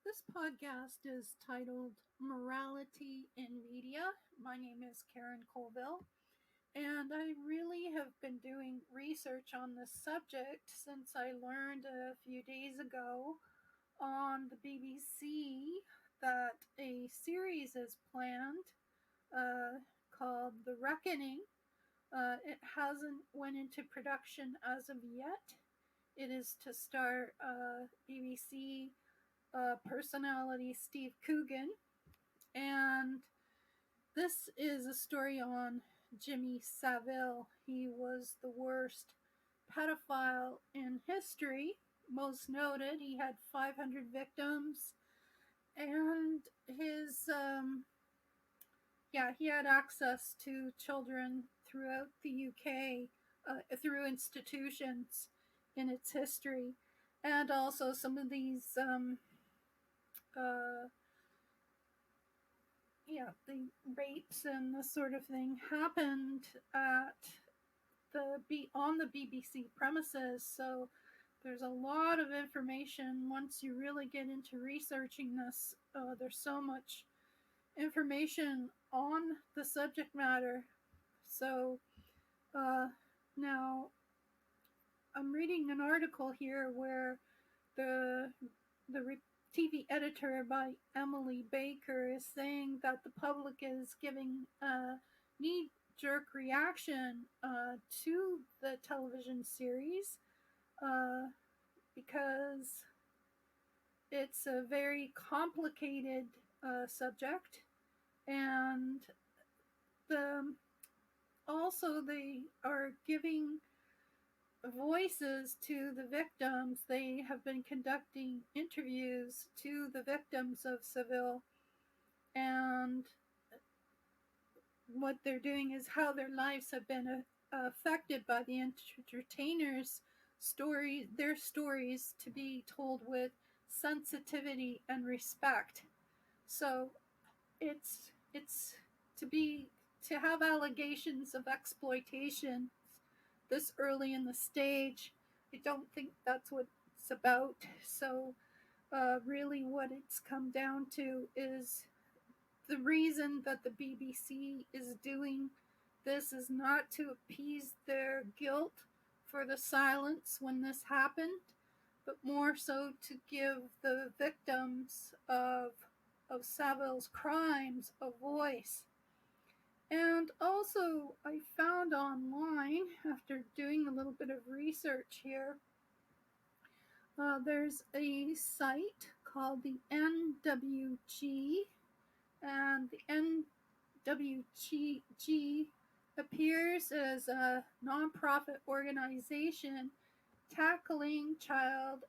This podcast is titled Morality in Media. My name is Karen Colville, and I really have been doing research on this subject since I learned a few days ago on the BBC that a series is planned called The Reckoning. It hasn't went into production as of yet. It is to star BBC personality Steve Coogan, and this is a story on Jimmy Savile. He was the worst pedophile in history, most noted. He had 500 victims, and he had access to children throughout the UK through institutions in its history, and also some of these uh, the rapes and this sort of thing happened at on the BBC premises. So there's a lot of information once you really get into researching this. There's so much information on the subject matter. So now I'm reading an article here where the TV editor by Emily Baker is saying that the public is giving a knee-jerk reaction to the television series because it's a very complicated subject, and also they are giving voices to the victims. They have been conducting interviews to the victims of Savile, and what they're doing is how their lives have been affected by the entertainers' their stories to be told with sensitivity and respect. So it's to have allegations of exploitation this early in the stage. I don't think that's what it's about. So really what it's come down to is the reason that the BBC is doing this is not to appease their guilt for the silence when this happened, but more so to give the victims of Savile's crimes a voice. And also, I found online, after doing a little bit of research here, there's a site called the NWG, and the NWG appears as a nonprofit organization tackling child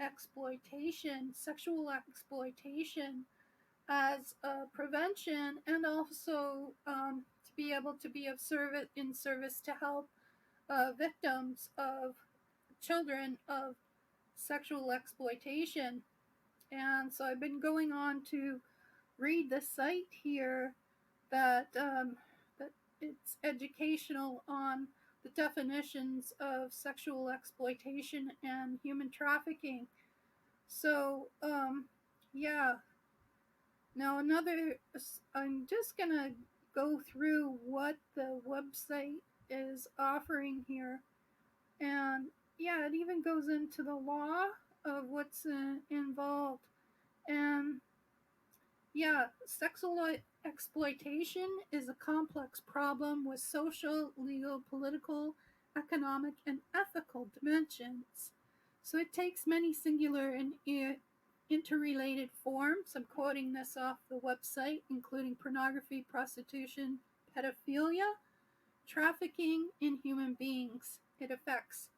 exploitation, sexual exploitation, as a prevention, and also to be able to be of service to help victims of children of sexual exploitation. And so I've been going on to read the site here that it's educational on the definitions of sexual exploitation and human trafficking. So now I'm just going to go through what the website is offering here. And it even goes into the law of what's involved. And sexual exploitation is a complex problem with social, legal, political, economic, and ethical dimensions. So it takes many singular and interrelated forms. I'm quoting this off the website, including pornography, prostitution, pedophilia, trafficking in human beings. It affects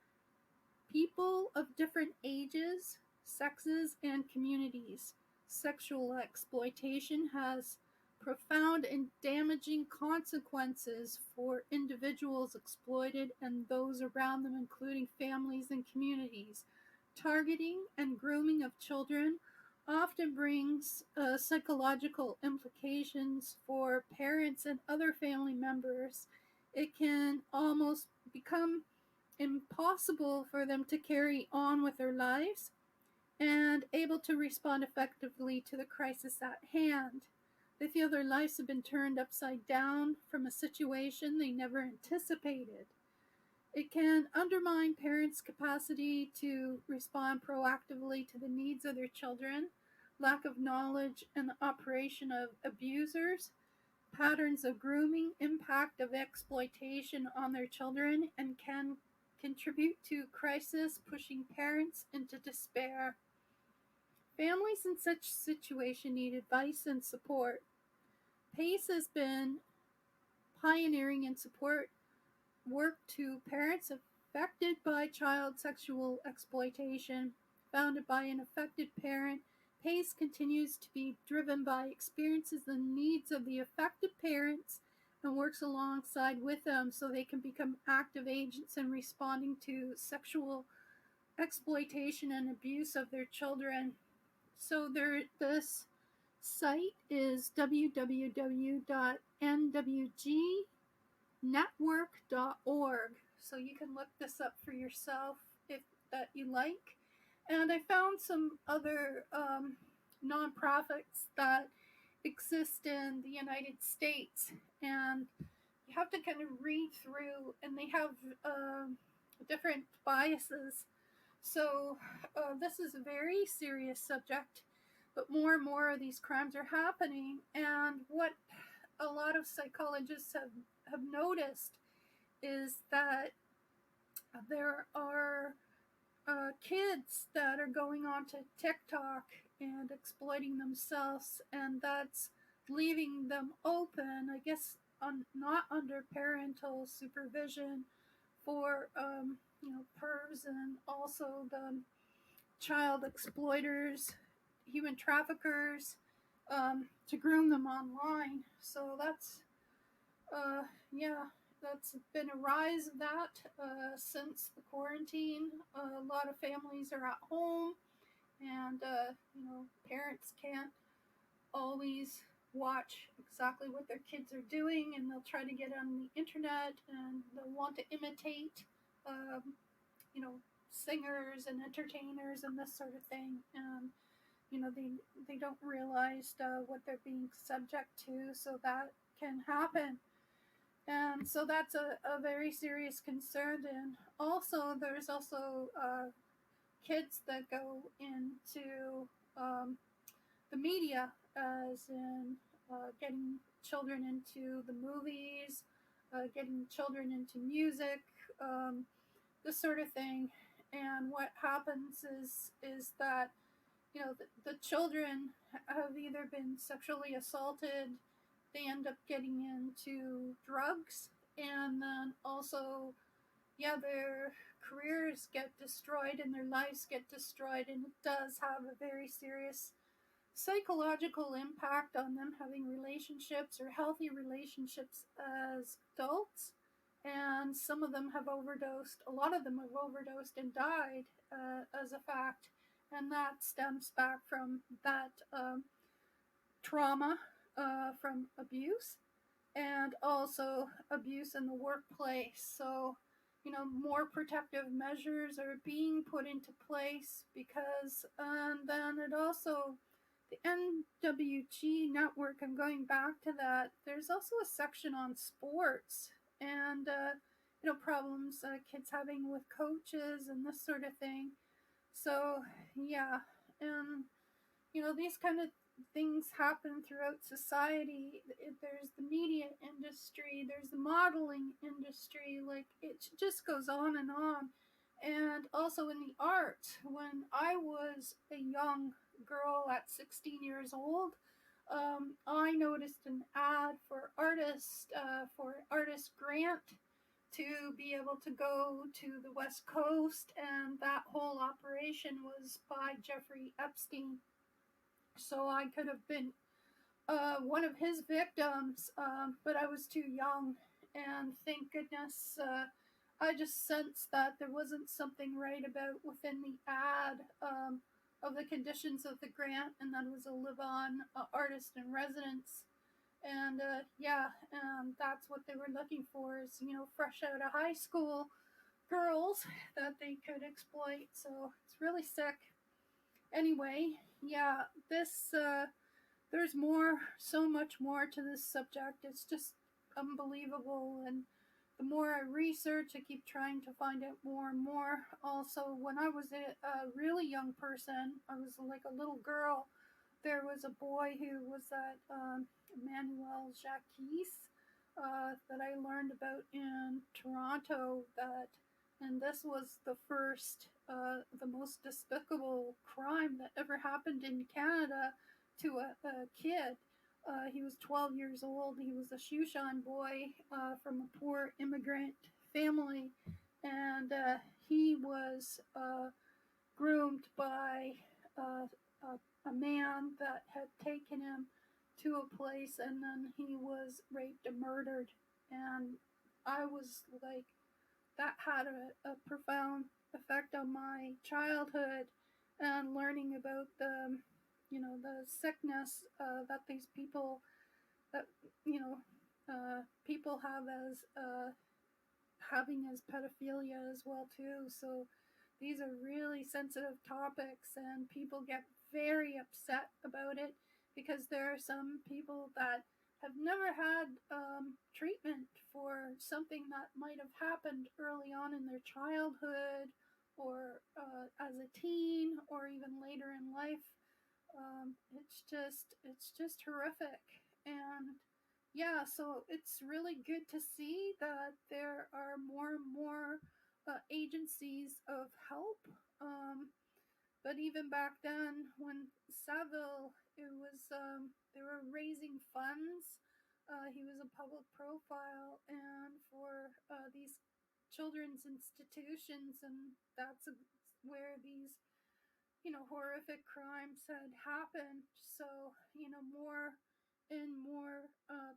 people of different ages, sexes, and communities. Sexual exploitation has profound and damaging consequences for individuals exploited and those around them, including families and communities. Targeting and grooming of children often brings psychological implications for parents and other family members. It can almost become impossible for them to carry on with their lives, and able to respond effectively to the crisis at hand. They feel their lives have been turned upside down from a situation they never anticipated. It can undermine parents' capacity to respond proactively to the needs of their children, lack of knowledge and the operation of abusers, patterns of grooming, impact of exploitation on their children, and can contribute to crisis, pushing parents into despair. Families in such situation need advice and support. PACE has been pioneering and support work to parents affected by child sexual exploitation. Founded by an affected parent, PACE continues to be driven by experiences and needs of the affected parents and works alongside with them so they can become active agents in responding to sexual exploitation and abuse of their children. So this site is www.nwgnetwork.org. So you can look this up for yourself if that you like. And I found some other nonprofits that exist in the United States, and you have to kind of read through, and they have different biases. So this is a very serious subject, but more and more of these crimes are happening. And what a lot of psychologists have noticed is that there are kids that are going on to TikTok and exploiting themselves, and that's leaving them open, I guess, not under parental supervision for pervs and also the child exploiters, human traffickers, to groom them online. So that's that's been a rise of that since the quarantine. A lot of families are at home, and parents can't always watch exactly what their kids are doing, and they'll try to get on the internet and they'll want to imitate um, singers and entertainers and this sort of thing. And they don't realize what they're being subject to, so that can happen. And so that's a very serious concern. And also there's also kids that go into the media, as in getting children into the movies, getting children into music, this sort of thing. And what happens is that the children have either been sexually assaulted, they end up getting into drugs, and then also their careers get destroyed and their lives get destroyed, and it does have a very serious psychological impact on them having relationships or healthy relationships as adults. And some of them have overdosed, a lot of them have overdosed and died as a fact. And that stems back from that trauma from abuse, and also abuse in the workplace. So, more protective measures are being put into place because, and then it also, the NWG network, I'm going back to that, there's also a section on sports and, problems kids having with coaches and this sort of thing. So, yeah, and, these kind of things happen throughout society. There's the media industry, there's the modeling industry, like it just goes on and on. And also in the arts, when I was a young girl at 16 years old, I noticed an ad for artist grant to be able to go to the West Coast, and that whole operation was by Jeffrey Epstein. So I could have been one of his victims, but I was too young, and thank goodness I just sensed that there wasn't something right about within the ad of the conditions of the grant, and that was a live-on artist in residence. And that's what they were looking for, is fresh out of high school girls that they could exploit. So it's really sick. Anyway, yeah, this there's more, so much more to this subject. It's just unbelievable, and the more I research, I keep trying to find out more and more. Also, when I was a really young person, I was like a little girl. There was a boy who was at Emmanuel Jacques, that I learned about in Toronto. And this was the first, the most despicable crime that ever happened in Canada to a kid. He was 12 years old. He was a shoeshine boy from a poor immigrant family, and he was groomed by uh, a man that had taken him to a place, and then he was raped and murdered. And I was like, that had a profound effect on my childhood, and learning about the sickness that these people, that you know people have as having as pedophilia as well too. So these are really sensitive topics, and people get very upset about it, because there are some people that have never had treatment for something that might have happened early on in their childhood, or as a teen, or even later in life. It's just horrific. And yeah, so it's really good to see that there are more and more agencies of help. But even back then, when Savile, it was they were raising funds. He was a public profile, and for these children's institutions, and that's where these horrific crimes had happened. So, more and more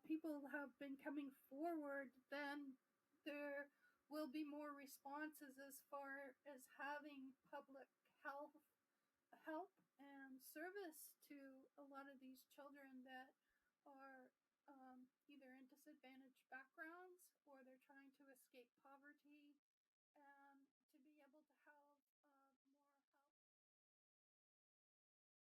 people have been coming forward, then there will be more responses as far as having public health help and service to a lot of these children that are